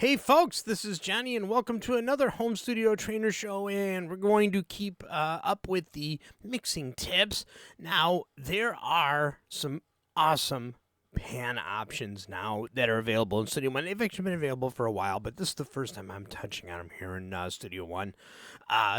Hey folks, this is Johnny and welcome to another home studio trainer show, and we're going to keep up with the mixing tips. Now, there are some awesome pan options now that are available in Studio One. They've actually been available for a while, but this is the first time I'm touching on them here in Studio One,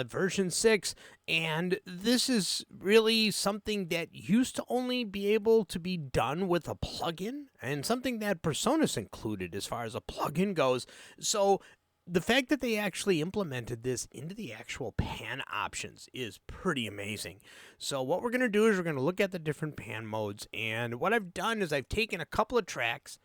version 6. And this is really something that used to only be able to be done with a plugin, and something that Personas included as far as a plugin goes. So the fact that they actually implemented this into the actual pan options is pretty amazing. So what we're going to do is we're going to look at the different pan modes. And what I've done is I've taken a couple of tracks,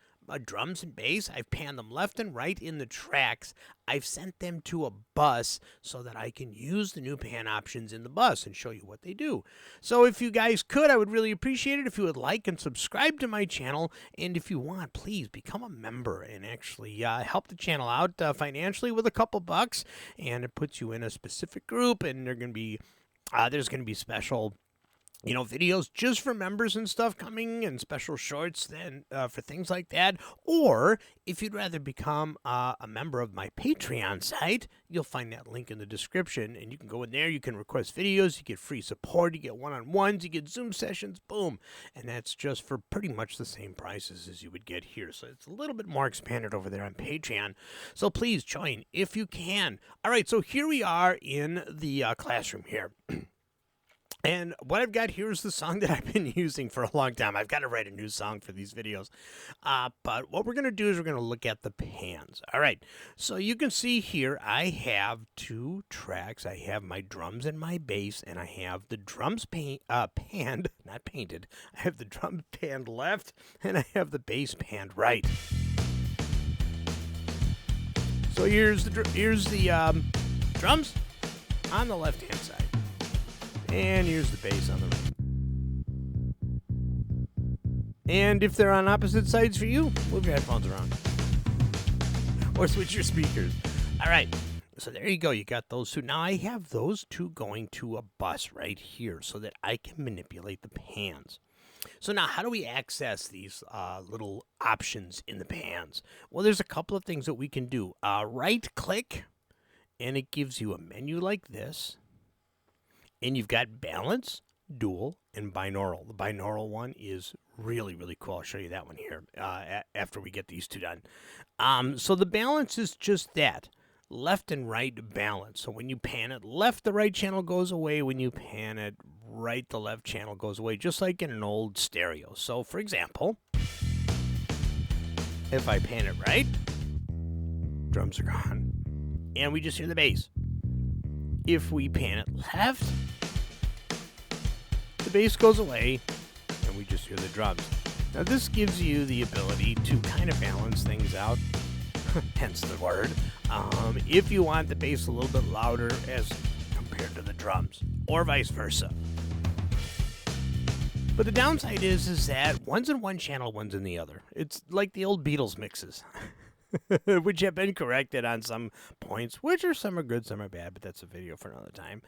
drums and bass. I've panned them left and right in the tracks. I've sent them to a bus so that I can use the new pan options in the bus and show you what they do. So if you guys could, I would really appreciate it if you would like and subscribe to my channel. And if you want, please become a member and actually help the channel out financially with a couple bucks. And it puts you in a specific group, and there's going to be special videos just for members and stuff coming, and special shorts then for things like that. Or if you'd rather become a member of my Patreon site, you'll find that link in the description, and you can go in there. You can request videos, you get free support, you get one-on-ones, you get Zoom sessions, boom. And that's just for pretty much the same prices as you would get here. So it's a little bit more expanded over there on Patreon. So please join if you can. All right, so here we are in the classroom here. And what I've got here is the song that I've been using for a long time. I've got to write a new song for these videos. But what we're going to do is we're going to look at the pans. All right. So you can see here I have two tracks. I have my drums and my bass, and I have the drums panned, not painted. I have the drums panned left, and I have the bass panned right. So here's the drums on the left-hand side. And here's the bass on the right. And if they're on opposite sides for you, move your headphones around. Or switch your speakers. All right. So there you go. You got those two. Now I have those two going to a bus right here so that I can manipulate the pans. So now how do we access these little options in the pans? Well, there's a couple of things that we can do. Right click, and it gives you a menu like this. And you've got balance, dual, and binaural. The binaural one is really, really cool. I'll show you that one here after we get these two done. So the balance is just that, left and right balance. So when you pan it left, the right channel goes away. When you pan it right, the left channel goes away, just like in an old stereo. So for example, if I pan it right, drums are gone, and we just hear the bass. If we pan it left, the bass goes away, and we just hear the drums. Now, this gives you the ability to kind of balance things out, hence the word, if you want the bass a little bit louder as compared to the drums, or vice versa. But the downside is that one's in one channel, one's in the other. It's like the old Beatles mixes. Which have been corrected on some points, which are some are good, some are bad, but that's a video for another time.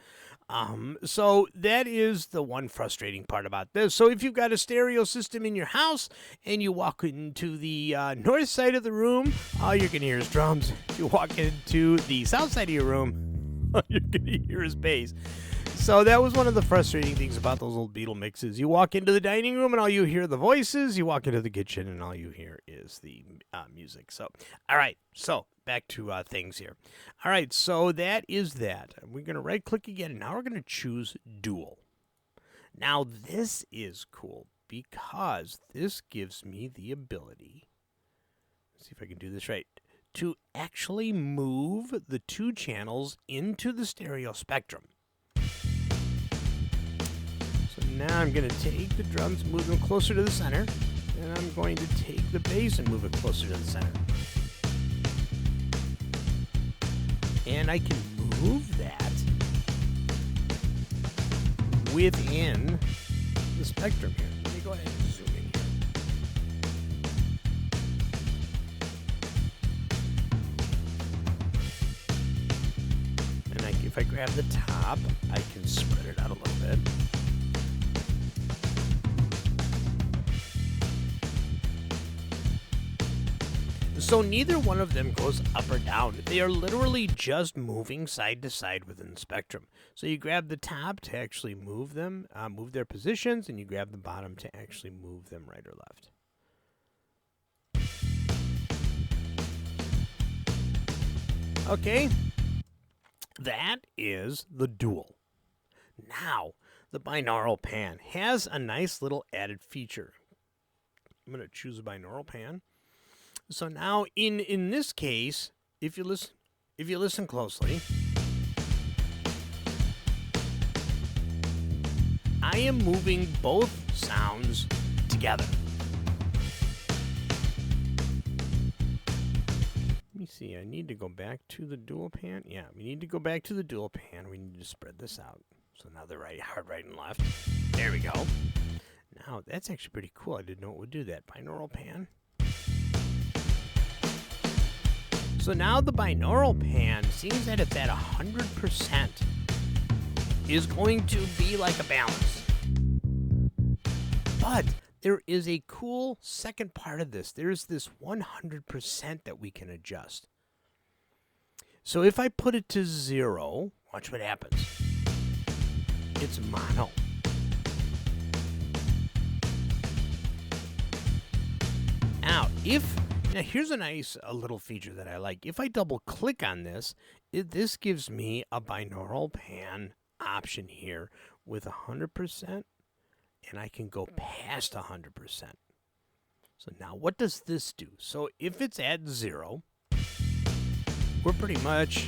So that is the one frustrating part about this. So if you've got a stereo system in your house and you walk into the north side of the room, all you're going to hear is drums. If you walk into the south side of your room, all you're going to hear is bass. So that was one of the frustrating things about those old Beatle mixes. You walk into the dining room and all you hear are the voices. You walk into the kitchen and all you hear is the music. So, all right. So back to things here. All right. So that is that. We're going to right click again. And now we're going to choose dual. Now this is cool because this gives me the ability, let's see if I can do this right, to actually move the two channels into the stereo spectrum. So now I'm going to take the drums, move them closer to the center, and I'm going to take the bass and move it closer to the center. And I can move that within the spectrum here. Let me go ahead and zoom in here. And if I grab the top, I can spread it out a little bit. So neither one of them goes up or down. They are literally just moving side to side within the spectrum. So you grab the top to actually move them, move their positions, and you grab the bottom to actually move them right or left. Okay, that is the dual. Now, the binaural pan has a nice little added feature. I'm going to choose a binaural pan. So now, in this case, if you listen closely, I am moving both sounds together. Let me see. I need to go back to the dual pan. Yeah, we need to go back to the dual pan. We need to spread this out. So now the hard right and left. There we go. Now that's actually pretty cool. I didn't know it would do that. Binaural pan. So now the binaural pan, seems that it's at 100%, is going to be like a balance. But there is a cool second part of this. There's this 100% that we can adjust. So if I put it to 0, watch what happens. It's mono. Now, here's a nice little feature that I like. If I double click on this, this gives me a binaural pan option here with 100%, and I can go past 100%. So now what does this do? So if it's at 0, we're pretty much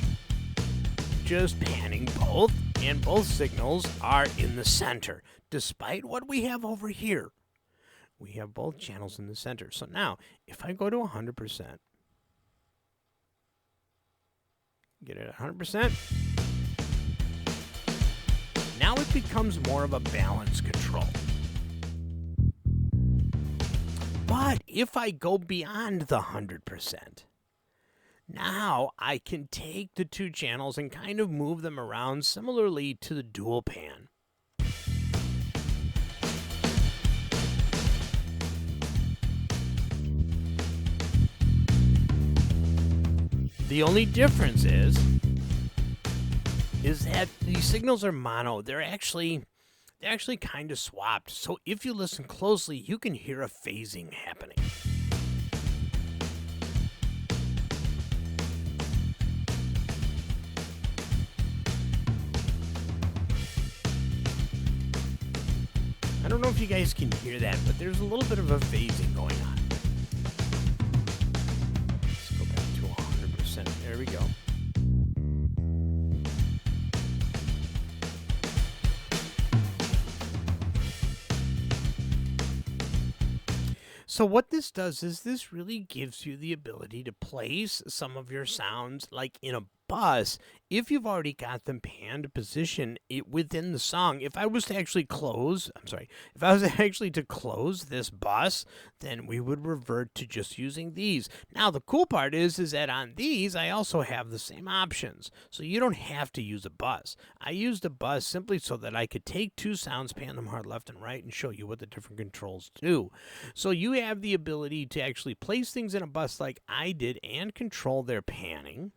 just panning both, and both signals are in the center, despite what we have over here. We have both channels in the center. So now, if I go to 100%, get it at 100%, now it becomes more of a balance control. But if I go beyond the 100%, now I can take the two channels and kind of move them around similarly to the dual pan. The only difference is that these signals are mono. They're actually kind of swapped. So if you listen closely, you can hear a phasing happening. I don't know if you guys can hear that, but there's a little bit of a phasing going on. Let's go back to 100%. There we go. So what this does is this really gives you the ability to place some of your sounds like in a bus if you've already got them panned position it within the song. If I was to actually close this bus, then we would revert to just using these. Now the cool part is that on these I also have the same options, so you don't have to use a bus. I used a bus simply so that I could take two sounds, pan them hard left and right, and show you what the different controls do. So you have the ability to actually place things in a bus like I did and control their panning.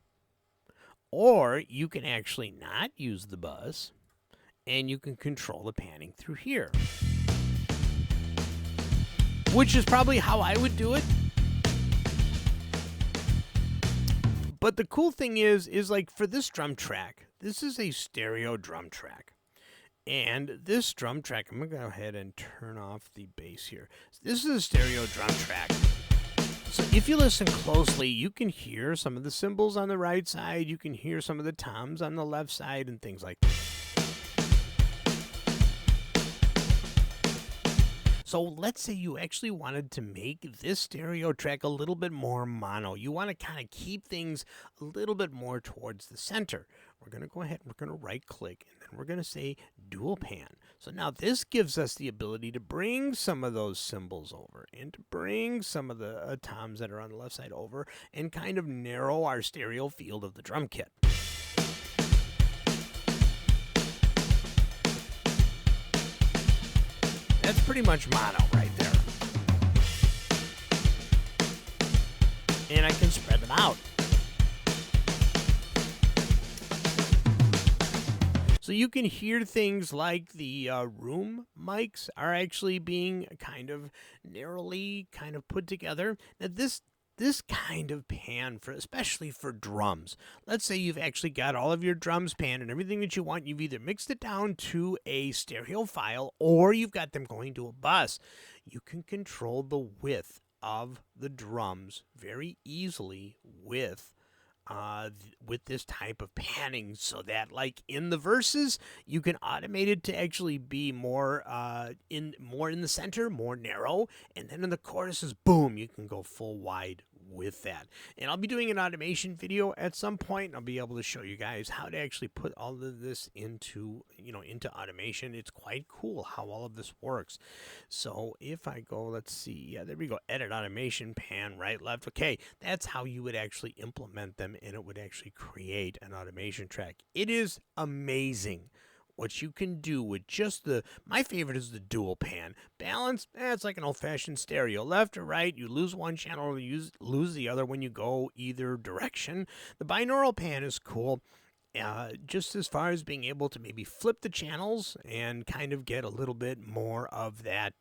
Or you can actually not use the bus, and you can control the panning through here. Which is probably how I would do it. But the cool thing is like for this drum track, this is a stereo drum track. And this drum track, I'm going to go ahead and turn off the bass here. This is a stereo drum track. So if you listen closely, you can hear some of the cymbals on the right side, you can hear some of the toms on the left side, and things like that. So let's say you actually wanted to make this stereo track a little bit more mono. You want to kind of keep things a little bit more towards the center. We're going to go ahead and we're going to right click, and then we're going to say dual pan. So now this gives us the ability to bring some of those cymbals over and to bring some of the toms that are on the left side over and kind of narrow our stereo field of the drum kit. That's pretty much mono right there. and I can spread them out. So you can hear things like the room mics are actually being kind of narrowly kind of put together. Now this kind of pan, for especially for drums. Let's say you've actually got all of your drums panned and everything that you want. You've either mixed it down to a stereo file or you've got them going to a bus. You can control the width of the drums very easily with this type of panning, so that like in the verses you can automate it to actually be more in the center, more narrow, and then in the choruses, boom, you can go full wide with that. And I'll be doing an automation video at some point, and I'll be able to show you guys how to actually put all of this into automation. It's quite cool how all of this works. So if I go, let's see, yeah, there we go, edit automation, pan, right, left. Okay, that's how you would actually implement them, and it would actually create an automation track. It is amazing what you can do with just my favorite is the dual pan. Balance, it's like an old-fashioned stereo. Left or right, you lose one channel or lose the other when you go either direction. The binaural pan is cool. Just as far as being able to maybe flip the channels and kind of get a little bit more of that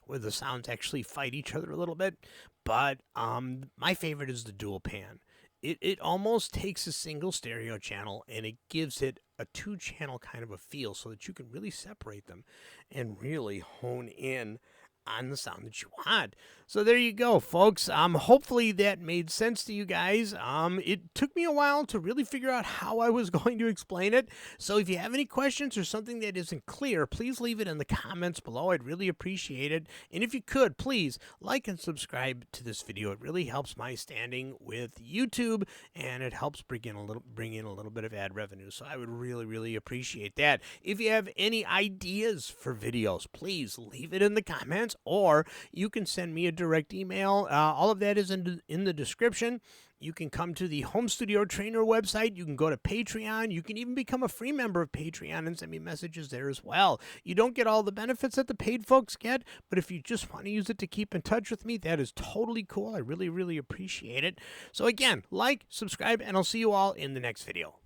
where the sounds actually fight each other a little bit. But my favorite is the dual pan. It almost takes a single stereo channel and it gives it a two-channel kind of a feel so that you can really separate them and really hone in on the sound that you want. So there you go, folks. Hopefully that made sense to you guys. It took me a while to really figure out how I was going to explain it. So if you have any questions or something that isn't clear, please leave it in the comments below. I'd really appreciate it. And if you could, please like and subscribe to this video. It really helps my standing with YouTube, and it helps bring in a little bit of ad revenue. So I would really, really appreciate that. If you have any ideas for videos, please leave it in the comments, or you can send me a direct email. All of that is in the description. You can come to the Home Studio Trainer website. You can go to Patreon. You can even become a free member of Patreon and send me messages there as well. You don't get all the benefits that the paid folks get, but if you just want to use it to keep in touch with me, that is totally cool. I really, really appreciate it. So again, like, subscribe, and I'll see you all in the next video.